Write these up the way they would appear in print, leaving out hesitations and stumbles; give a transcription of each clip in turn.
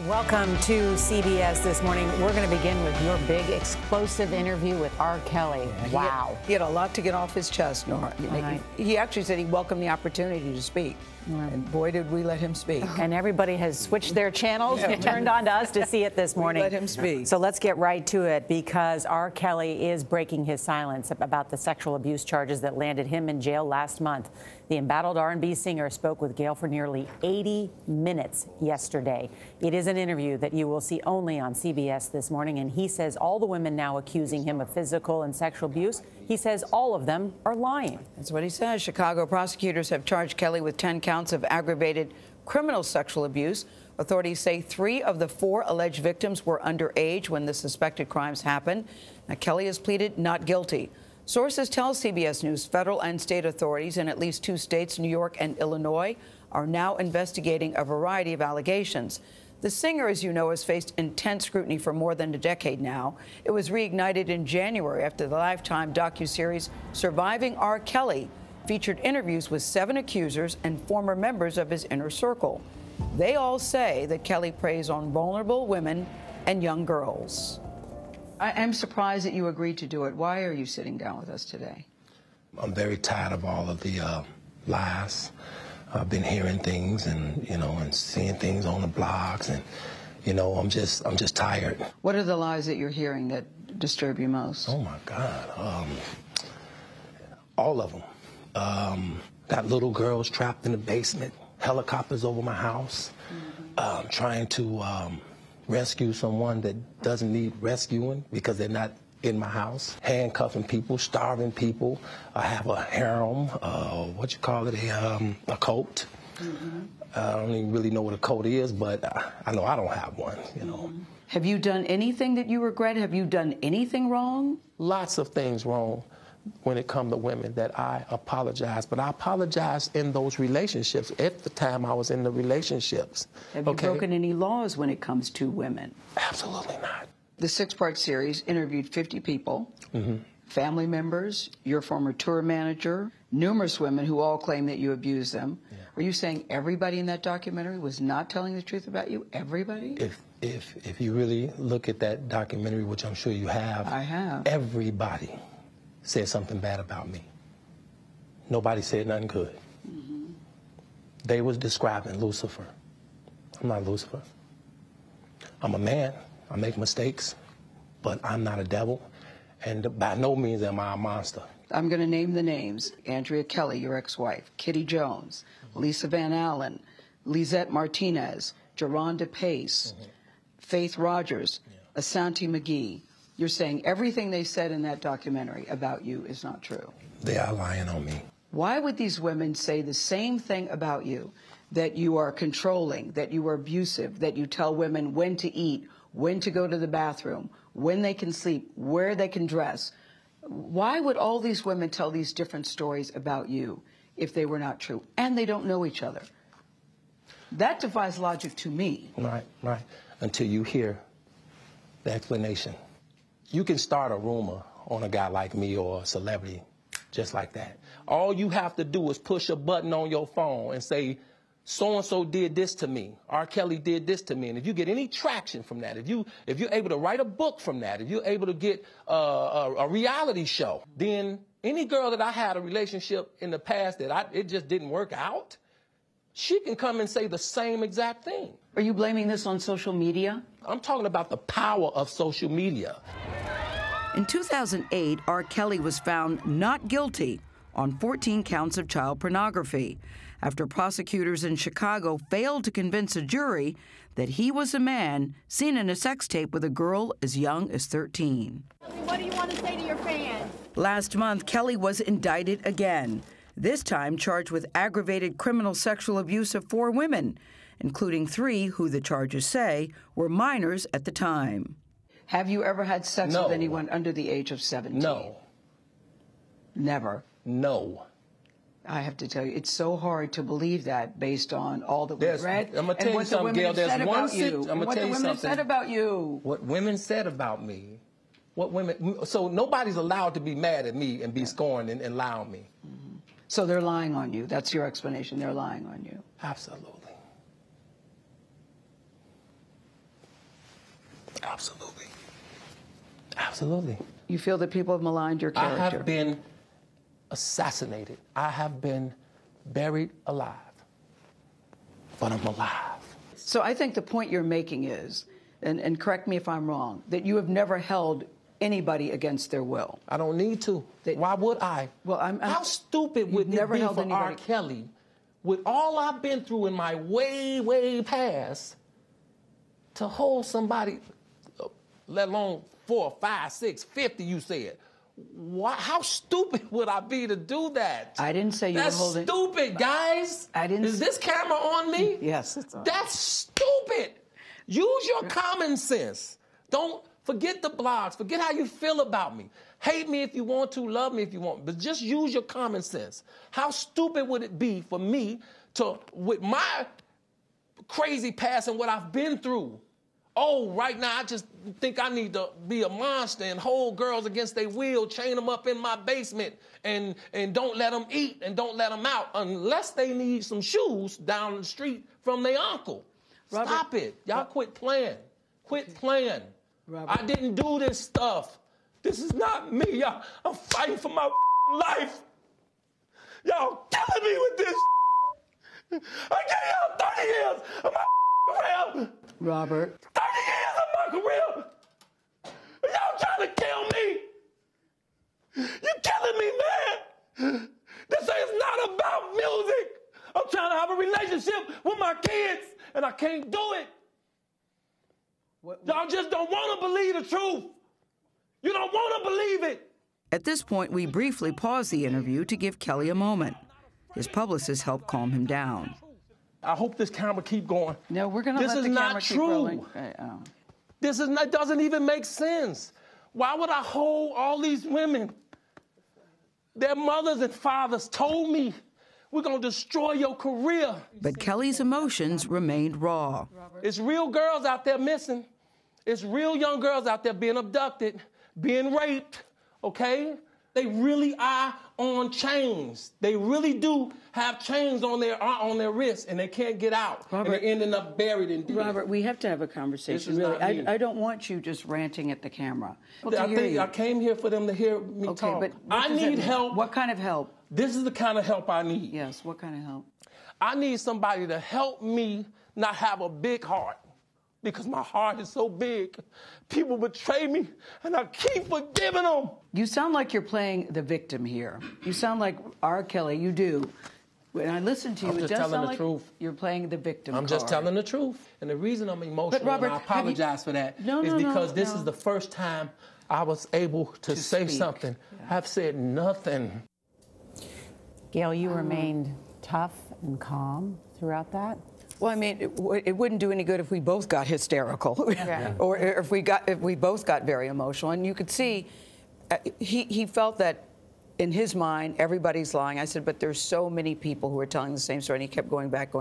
Welcome to CBS This Morning. We're going to begin with your big explosive interview with Rkelly. Wow. He had a lot to get off his chest, Nora. Right. He actually said he welcomed the opportunity to speak. Right. And boy, did we let him speak. And everybody has switched their channels and turned on to us to see it this morning. We let him speak. So let's get right to it, because Rkelly is breaking his silence about the sexual abuse charges that landed him in jail last month. The embattled R&B singer spoke with Gayle for nearly 80 minutes yesterday. It is an interview that you will see only on CBS This Morning, and he says all the women now accusing him of physical and sexual abuse, he says all of them are lying. That's what he says. Chicago prosecutors have charged Kelly with 10 counts of aggravated criminal sexual abuse. Authorities say 3 of the 4 alleged victims were underage when the suspected crimes happened. Now, Kelly has pleaded not guilty. Sources tell CBS News federal and state authorities in at least 2 states, New York and Illinois, are now investigating a variety of allegations. The singer, as you know, has faced intense scrutiny for more than a decade now. It was reignited in January after the Lifetime docuseries Surviving R. Kelly featured interviews with 7 accusers and former members of his inner circle. They all say that Kelly preys on vulnerable women and young girls. I am surprised that you agreed to do it. Why are you sitting down with us today? I'm very tired of all of the lies. I've been hearing things and, and seeing things on the blogs, and, I'm just tired. What are the lies that you're hearing that disturb you most? Oh, my God. All of them. Got little girls trapped in the basement, helicopters over my house, trying to rescue someone that doesn't need rescuing because they're not in my house, handcuffing people, starving people. I have a harem, a cult. I don't even really know what a cult is, but I know I don't have one, Have you done anything that you regret? Have you done anything wrong? Lots of things wrong when it comes to women that I apologize, but I apologize in those relationships at the time I was in the relationships. Have you broken any laws when it comes to women? Absolutely not. The 6-part series interviewed 50 people, family members, your former tour manager, numerous women who all claim that you abused them. Yeah. Are you saying everybody in that documentary was not telling the truth about you? Everybody? If you really look at that documentary, which I'm sure you have, I have. Everybody said something bad about me. Nobody said nothing good. They was describing Lucifer. I'm not Lucifer. I'm a man. I make mistakes, but I'm not a devil, and by no means am I a monster. I'm going to name the names. Andrea Kelly, your ex-wife, Kitty Jones, Lisa Van Allen, Lisette Martinez, Geronda Pace, Faith Rogers, Asante McGee. You're saying everything they said in that documentary about you is not true. They are lying on me. Why would these women say the same thing about you, that you are controlling, that you are abusive, that you tell women when to eat, when to go to the bathroom, when they can sleep, where they can dress? Why would all these women tell these different stories about you if they were not true? And they don't know each other. That defies logic to me. Right. Until you hear the explanation. You can start a rumor on a guy like me or a celebrity just like that. All you have to do is push a button on your phone and say, so-and-so did this to me, R. Kelly did this to me. And if you get any traction from that, if you're able to write a book from that, if you're able to get a reality show, then any girl that I had a relationship in the past that it just didn't work out, she can come and say the same exact thing. Are you blaming this on social media? I'm talking about the power of social media. In 2008, R. Kelly was found not guilty on 14 counts of child pornography after prosecutors in Chicago failed to convince a jury that he was a man seen in a sex tape with a girl as young as 13. What do you want to say to your fans? Last month, Kelly was indicted again, this time charged with aggravated criminal sexual abuse of 4 women, including 3 who the charges say were minors at the time. Have you ever had sex with anyone under the age of 17? No. Never? No. I have to tell you, it's so hard to believe that based on all that we've read I'm gonna tell you something, Gayle. There's one what the women said about you. What women said about me. What women. So nobody's allowed to be mad at me and be scorned and lie on me. So they're lying on you. That's your explanation. They're lying on you. Absolutely. Absolutely. Absolutely. You feel that people have maligned your character? I have been assassinated. I have been buried alive. But I'm alive. So I think the point you're making is, and correct me if I'm wrong, that you have never held anybody against their will. I don't need to. Why would I? Well, how stupid would it be for R. Kelly, with all I've been through in my way, way past, to hold somebody, let alone 4, 5, 6, 50, you said. How stupid would I be to do that? I didn't say you were holding... That's stupid, guys. I didn't... Is this camera on me? Yes, it's on. That's stupid. Use your common sense. Don't forget the blogs. Forget how you feel about me. Hate me if you want to, love me if you want, but just use your common sense. How stupid would it be for me to, with my crazy past and what I've been through, oh, right now I just think I need to be a monster and hold girls against their will, chain them up in my basement, and don't let them eat and don't let them out unless they need some shoes down the street from their uncle. Robert, stop it. Y'all quit playing. Quit playing. Robert. I didn't do this stuff. This is not me. Y'all, I'm fighting for my life. Y'all killing me with this. I gave y'all 30 years of my career. Robert. 30 years of my career. Y'all trying to kill me. You're killing me, man. This is not about music. I'm trying to have a relationship with my kids, and I can't do it. Y'all just don't want to believe the truth. You don't want to believe it. At this point, we briefly pause the interview to give Kelly a moment. His publicist helped calm him down. I hope this camera keep going. No, we're going to let the camera keep rolling. This is not true. This doesn't even make sense. Why would I hold all these women? Their mothers and fathers told me, we're going to destroy your career. But Kelly's emotions remained raw. It's real girls out there missing. It's real young girls out there being abducted, being raped, okay? They really are on chains. They really do have chains on their wrists, and they can't get out. Robert, and they're ending up buried in death. Robert, we have to have a conversation, really. I don't want you just ranting at the camera. I came here for them to hear me talk. But I need help. What kind of help? This is the kind of help I need. Yes, what kind of help? I need somebody to help me not have a big heart, because my heart is so big. People betray me, and I keep forgiving them. You sound like you're playing the victim here. You sound like R. Kelly. You do. When I listen to you, it does sound like you're playing the victim card. I'm just telling the truth. And the reason I'm emotional, Robert, and I apologize for that, is because this is the first time I was able to say something. Yeah. I've said nothing. Gayle, you remained tough and calm throughout that? Well, I mean, it wouldn't do any good if we both got hysterical, or if we both got very emotional. And you could see, he felt that in his mind everybody's lying. I said, but there's so many people who are telling the same story. And he kept going back.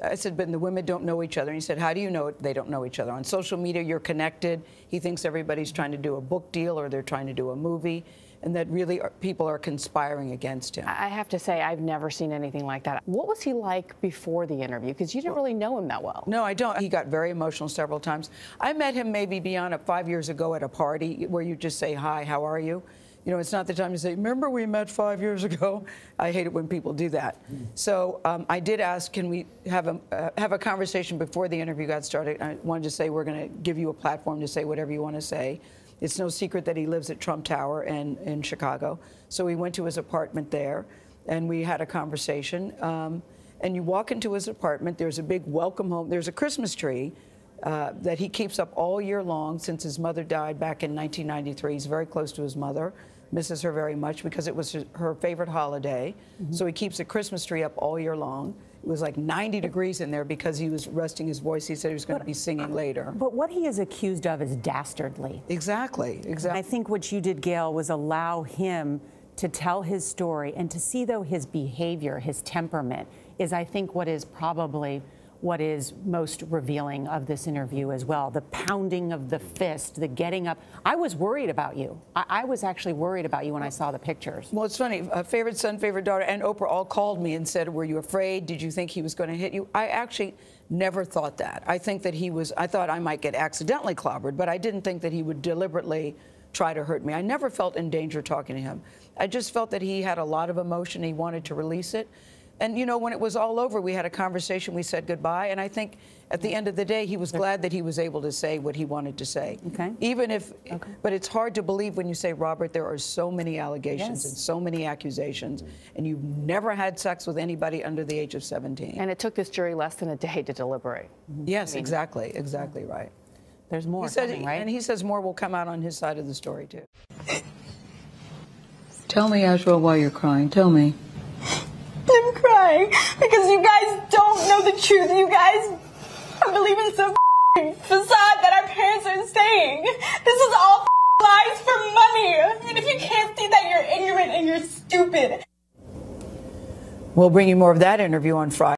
I said, but the women don't know each other. And he said, how do you know they don't know each other? On social media, you're connected. He thinks everybody's trying to do a book deal or they're trying to do a movie, and that really people are conspiring against him. I have to say, I've never seen anything like that. What was he like before the interview? Because you didn't really know him that well. No, I don't. He got very emotional several times. I met him maybe beyond 5 years ago at a party where you just say, hi, how are you? You know, it's not the time to say, remember we met 5 years ago? I hate it when people do that. So I did ask, can we have a conversation before the interview got started? I wanted to say, we're going to give you a platform to say whatever you want to say. It's no secret that he lives at Trump Tower in Chicago. So we went to his apartment there, and we had a conversation. And you walk into his apartment, there's a big welcome home. There's a Christmas tree that he keeps up all year long since his mother died back in 1993. He's very close to his mother, misses her very much because it was her favorite holiday. So he keeps a Christmas tree up all year long. It was like 90 degrees in there because he was resting his voice. He said he was going to be singing later. But what he is accused of is dastardly. Exactly. I think what you did, Gayle, was allow him to tell his story and to see, though, his behavior, his temperament, is, I think, what is probably what is most revealing of this interview as well. The pounding of the fist, the getting up. I was worried about you. I was actually worried about you when I saw the pictures. Well, it's funny. Favorite son, favorite daughter, and Oprah all called me and said, were you afraid? Did you think he was going to hit you? I actually never thought that. I think that I thought I might get accidentally clobbered, but I didn't think that he would deliberately try to hurt me. I never felt in danger talking to him. I just felt that he had a lot of emotion. He wanted to release it. And, you know, when it was all over, we had a conversation, we said goodbye, and I think at the end of the day, he was glad that he was able to say what he wanted to say. Okay. Even if, but it's hard to believe when you say, Robert, there are so many allegations and so many accusations, and you've never had sex with anybody under the age of 17. And it took this jury less than a day to deliberate. Yes, exactly right. There's more He said, coming, right? and he says more will come out on his side of the story, too. Tell me, Azrael, why you're crying. Tell me. I'm crying because you guys don't know the truth. You guys are believing some facade that our parents are saying. This is all lies for money. And if you can't see that, you're ignorant and you're stupid. We'll bring you more of that interview on Friday.